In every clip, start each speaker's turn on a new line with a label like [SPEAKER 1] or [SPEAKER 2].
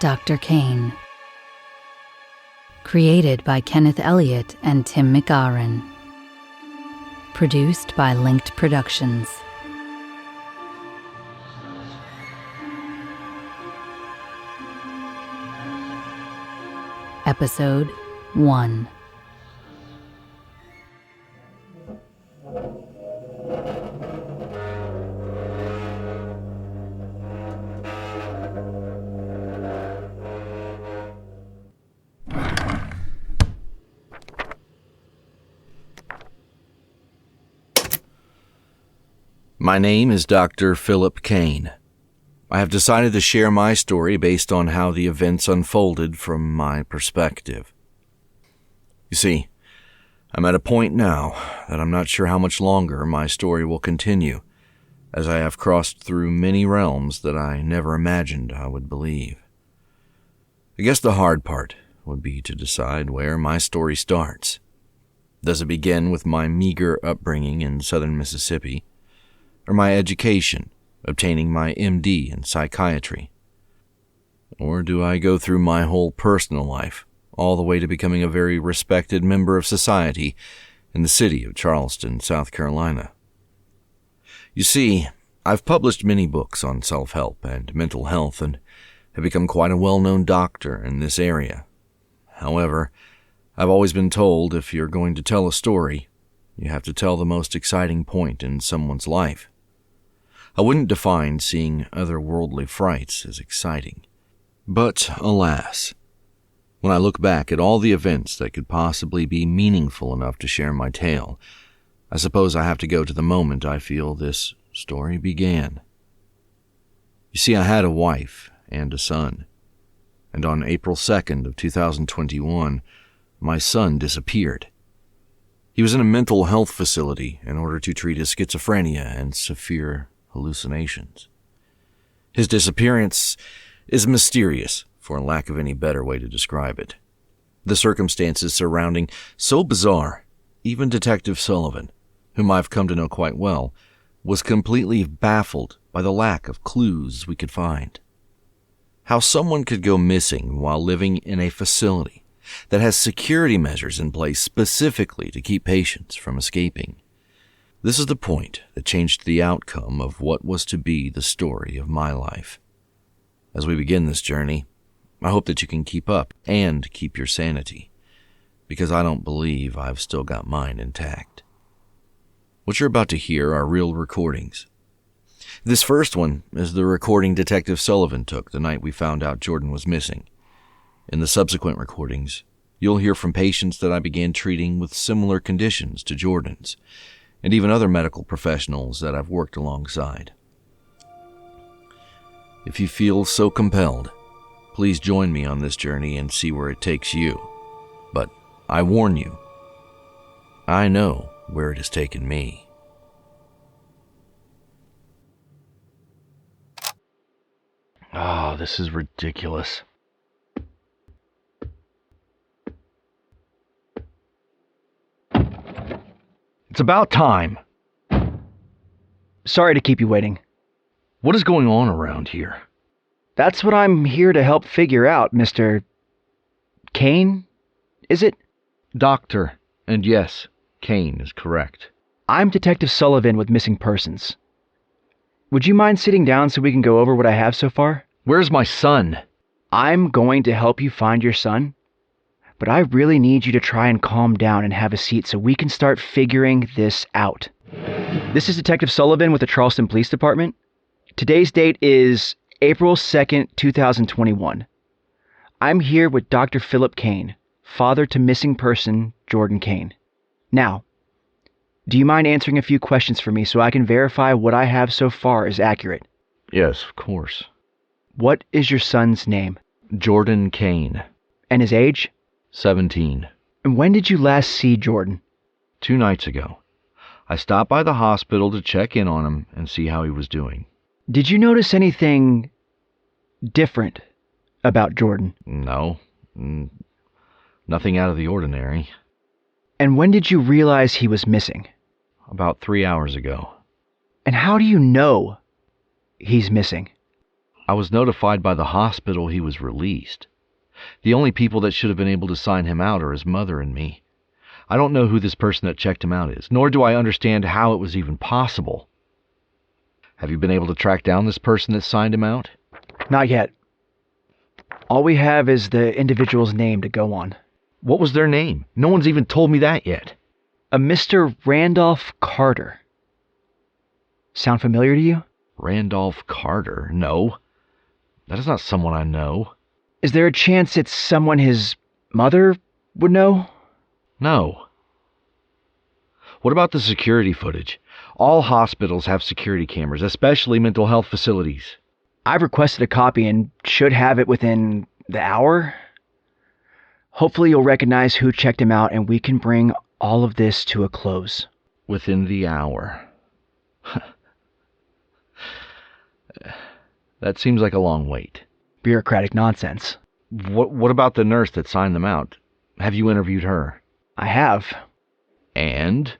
[SPEAKER 1] Dr. Caine. Created by Kenneth Elliott and Tim McGahren. Produced by Linked Productions. Episode 1.
[SPEAKER 2] My name is Dr. Philip Caine. I have decided to share my story based on how the events unfolded from my perspective. You see, I'm at a point now that I'm not sure how much longer my story will continue, as I have crossed through many realms that I never imagined I would believe. I guess the hard part would be to decide where my story starts. Does it begin with my meager upbringing in southern Mississippi, or my education, obtaining my MD in psychiatry? Or do I go through my whole personal life, all the way to becoming a very respected member of society in the city of Charleston, South Carolina? You see, I've published many books on self-help and mental health and have become quite a well-known doctor in this area. However, I've always been told if you're going to tell a story, you have to tell the most exciting point in someone's life. I wouldn't define seeing otherworldly frights as exciting. But, alas, when I look back at all the events that could possibly be meaningful enough to share my tale, I suppose I have to go to the moment I feel this story began. You see, I had a wife and a son, and on April 2nd of 2021, my son disappeared. He was in a mental health facility in order to treat his schizophrenia and severe hallucinations. His disappearance is mysterious, for lack of any better way to describe it. The circumstances surrounding so bizarre, even Detective Sullivan, whom I've come to know quite well, was completely baffled by the lack of clues we could find. How someone could go missing while living in a facility that has security measures in place specifically to keep patients from escaping. This is the point that changed the outcome of what was to be the story of my life. As we begin this journey, I hope that you can keep up and keep your sanity, because I don't believe I've still got mine intact. What you're about to hear are real recordings. This first one is the recording Detective Sullivan took the night we found out Jordan was missing. In the subsequent recordings, you'll hear from patients that I began treating with similar conditions to Jordan's, and even other medical professionals that I've worked alongside. If you feel so compelled, please join me on this journey and see where it takes you. But I warn you, I know where it has taken me. Oh, this is ridiculous. It's about time.
[SPEAKER 3] Sorry to keep you waiting.
[SPEAKER 2] What is going on around here?
[SPEAKER 3] That's what I'm here to help figure out, Mr. Caine, is it?
[SPEAKER 2] Doctor, and yes, Caine is correct.
[SPEAKER 3] I'm Detective Sullivan with Missing Persons. Would you mind sitting down so we can go over what I have so far?
[SPEAKER 2] Where's my son?
[SPEAKER 3] I'm going to help you find your son, but I really need you to try and calm down and have a seat so we can start figuring this out. This is Detective Sullivan with the Charleston Police Department. Today's date is April 2nd, 2021. I'm here with Dr. Philip Caine, father to missing person Jordan Caine. Now, do you mind answering a few questions for me so I can verify what I have so far is accurate?
[SPEAKER 2] Yes, of course.
[SPEAKER 3] What is your son's name?
[SPEAKER 2] Jordan Caine.
[SPEAKER 3] And his age?
[SPEAKER 2] 17.
[SPEAKER 3] And when did you last see Jordan?
[SPEAKER 2] 2 nights ago. I stopped by the hospital to check in on him and see how he was doing.
[SPEAKER 3] Did you notice anything different about Jordan?
[SPEAKER 2] No. Nothing out of the ordinary.
[SPEAKER 3] And when did you realize he was missing?
[SPEAKER 2] About 3 hours ago.
[SPEAKER 3] And how do you know he's missing?
[SPEAKER 2] I was notified by the hospital he was released. The only people that should have been able to sign him out are his mother and me. I don't know who this person that checked him out is, nor do I understand how it was even possible. Have you been able to track down this person that signed him out?
[SPEAKER 3] Not yet. All we have is the individual's name to go on.
[SPEAKER 2] What was their name? No one's even told me that yet.
[SPEAKER 3] A Mr. Randolph Carter. Sound familiar to you?
[SPEAKER 2] Randolph Carter? No. That is not someone I know.
[SPEAKER 3] Is there a chance it's someone his mother would know?
[SPEAKER 2] No. What about the security footage? All hospitals have security cameras, especially mental health facilities.
[SPEAKER 3] I've requested a copy and should have it within the hour. Hopefully you'll recognize who checked him out and we can bring all of this to a close.
[SPEAKER 2] Within the hour. That seems like a long wait.
[SPEAKER 3] Bureaucratic nonsense.
[SPEAKER 2] What about the nurse that signed them out? Have you interviewed her?
[SPEAKER 3] I have.
[SPEAKER 2] And?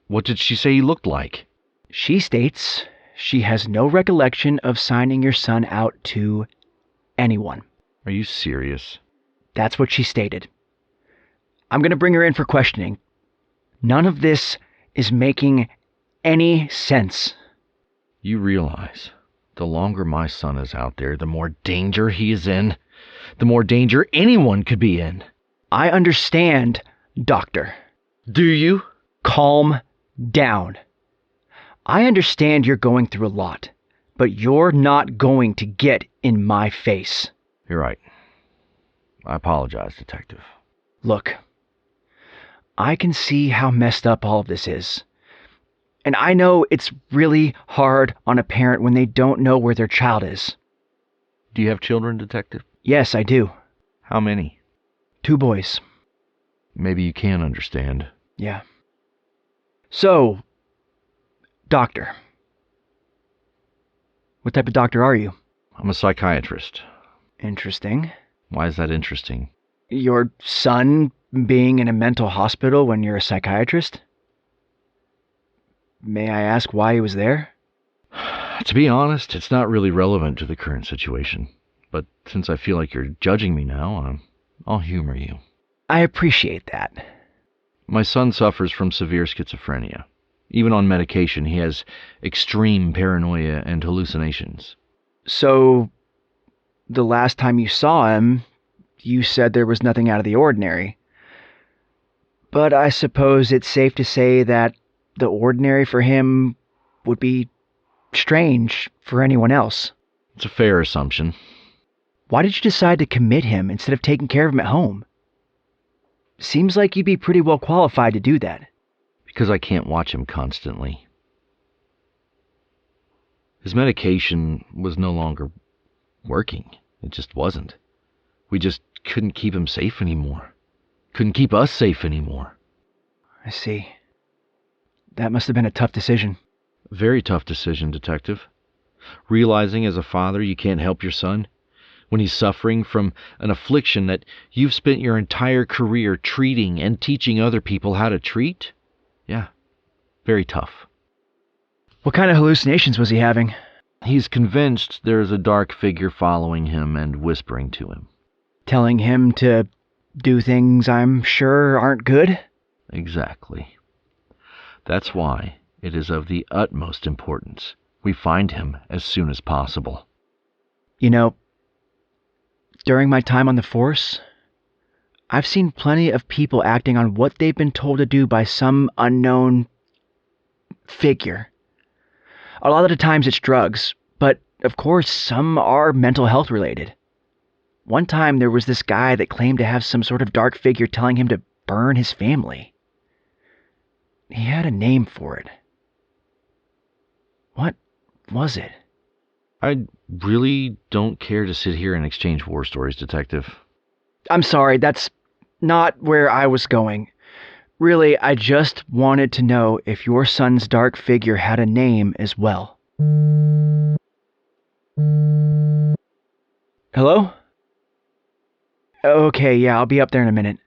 [SPEAKER 2] What did she say he looked like?
[SPEAKER 3] She states she has no recollection of signing your son out to anyone.
[SPEAKER 2] Are you serious?
[SPEAKER 3] That's what she stated. I'm going to bring her in for questioning. None of this is making any sense.
[SPEAKER 2] You realize the longer my son is out there, the more danger he is in, the more danger anyone could be in.
[SPEAKER 3] I understand, Doctor.
[SPEAKER 2] Do you?
[SPEAKER 3] Calm down. I understand you're going through a lot, but you're not going to get in my face.
[SPEAKER 2] You're right. I apologize, Detective.
[SPEAKER 3] Look, I can see how messed up all of this is. And I know it's really hard on a parent when they don't know where their child is.
[SPEAKER 2] Do you have children, Detective?
[SPEAKER 3] Yes, I do.
[SPEAKER 2] How many?
[SPEAKER 3] 2 boys.
[SPEAKER 2] Maybe you can understand.
[SPEAKER 3] Yeah. So, doctor. What type of doctor are you?
[SPEAKER 2] I'm a psychiatrist.
[SPEAKER 3] Interesting.
[SPEAKER 2] Why is that interesting?
[SPEAKER 3] Your son being in a mental hospital when you're a psychiatrist? May I ask why he was there?
[SPEAKER 2] To be honest, it's not really relevant to the current situation. But since I feel like you're judging me now, I'll humor you.
[SPEAKER 3] I appreciate that.
[SPEAKER 2] My son suffers from severe schizophrenia. Even on medication, he has extreme paranoia and hallucinations.
[SPEAKER 3] So, the last time you saw him, you said there was nothing out of the ordinary. But I suppose it's safe to say that the ordinary for him would be strange for anyone else.
[SPEAKER 2] It's a fair assumption.
[SPEAKER 3] Why did you decide to commit him instead of taking care of him at home? Seems like you'd be pretty well qualified to do that.
[SPEAKER 2] Because I can't watch him constantly. His medication was no longer working. It just wasn't. We just couldn't keep him safe anymore. Couldn't keep us safe anymore.
[SPEAKER 3] I see. That must have been a tough decision.
[SPEAKER 2] Very tough decision, Detective. Realizing as a father you can't help your son when he's suffering from an affliction that you've spent your entire career treating and teaching other people how to treat? Yeah, very tough.
[SPEAKER 3] What kind of hallucinations was he having?
[SPEAKER 2] He's convinced there's a dark figure following him and whispering to him.
[SPEAKER 3] Telling him to do things I'm sure aren't good?
[SPEAKER 2] Exactly. That's why it is of the utmost importance we find him as soon as possible.
[SPEAKER 3] You know, during my time on the force, I've seen plenty of people acting on what they've been told to do by some unknown figure. A lot of the times it's drugs, but of course some are mental health related. One time there was this guy that claimed to have some sort of dark figure telling him to burn his family. He had a name for it. What was it?
[SPEAKER 2] I really don't care to sit here and exchange war stories, Detective.
[SPEAKER 3] I'm sorry, that's not where I was going. Really, I just wanted to know if your son's dark figure had a name as well. Hello? Okay, yeah, I'll be up there in a minute.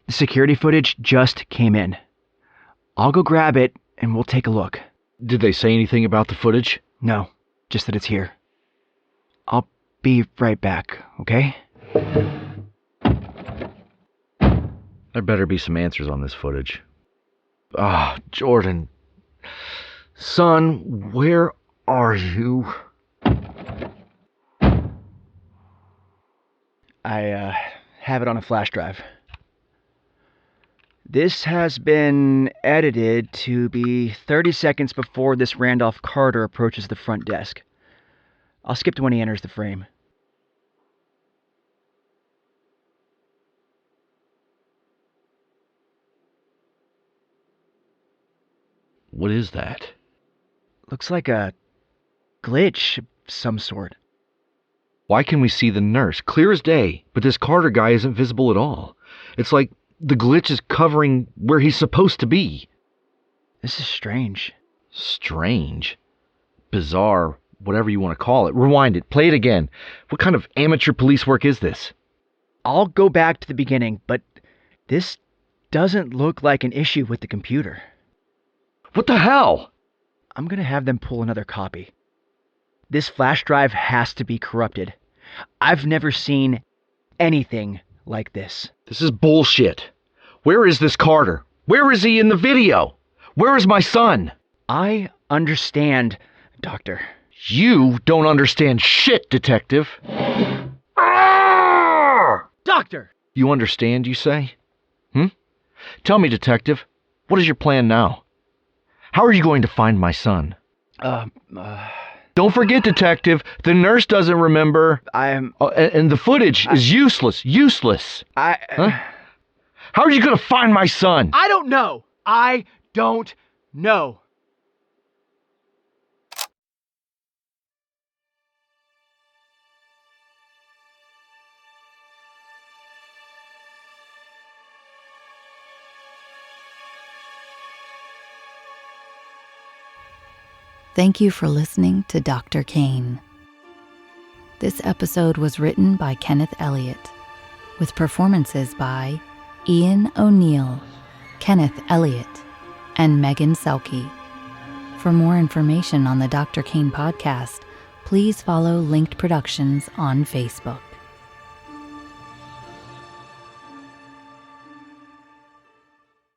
[SPEAKER 3] The security footage just came in. I'll go grab it and we'll take a look.
[SPEAKER 2] Did they say anything about the footage?
[SPEAKER 3] No. just that it's here. I'll be right back, okay?
[SPEAKER 2] There better be some answers on this footage. Jordan. Son, where are you?
[SPEAKER 3] I have it on a flash drive. This has been edited to be 30 seconds before this Randolph Carter approaches the front desk. I'll skip to when he enters the frame.
[SPEAKER 2] What is that?
[SPEAKER 3] Looks like a glitch of some sort.
[SPEAKER 2] Why can we see the nurse? Clear as day, but this Carter guy isn't visible at all. It's like the glitch is covering where he's supposed to be.
[SPEAKER 3] This is strange.
[SPEAKER 2] Strange. Bizarre. Whatever you want to call it. Rewind it. Play it again. What kind of amateur police work is this?
[SPEAKER 3] I'll go back to the beginning, but this doesn't look like an issue with the computer.
[SPEAKER 2] What the hell?
[SPEAKER 3] I'm gonna have them pull another copy. This flash drive has to be corrupted. I've never seen anything like this.
[SPEAKER 2] This is bullshit. Where is this Carter? Where is he in the video? Where is my son?
[SPEAKER 3] I understand, Doctor.
[SPEAKER 2] You don't understand shit, Detective.
[SPEAKER 3] Doctor!
[SPEAKER 2] You understand, you say? Tell me, Detective, what is your plan now? How are you going to find my son? Don't forget, Detective, the nurse doesn't remember. And the footage is useless. Useless. Huh? How are you going to find my son?
[SPEAKER 3] I don't know. I don't know.
[SPEAKER 1] Thank you for listening to Dr. Caine. This episode was written by Kenneth Elliott, with performances by Ian O'Neill, Kenneth Elliott, and Megan Selke. For more information on the Dr. Caine podcast, please follow Linked Productions on Facebook.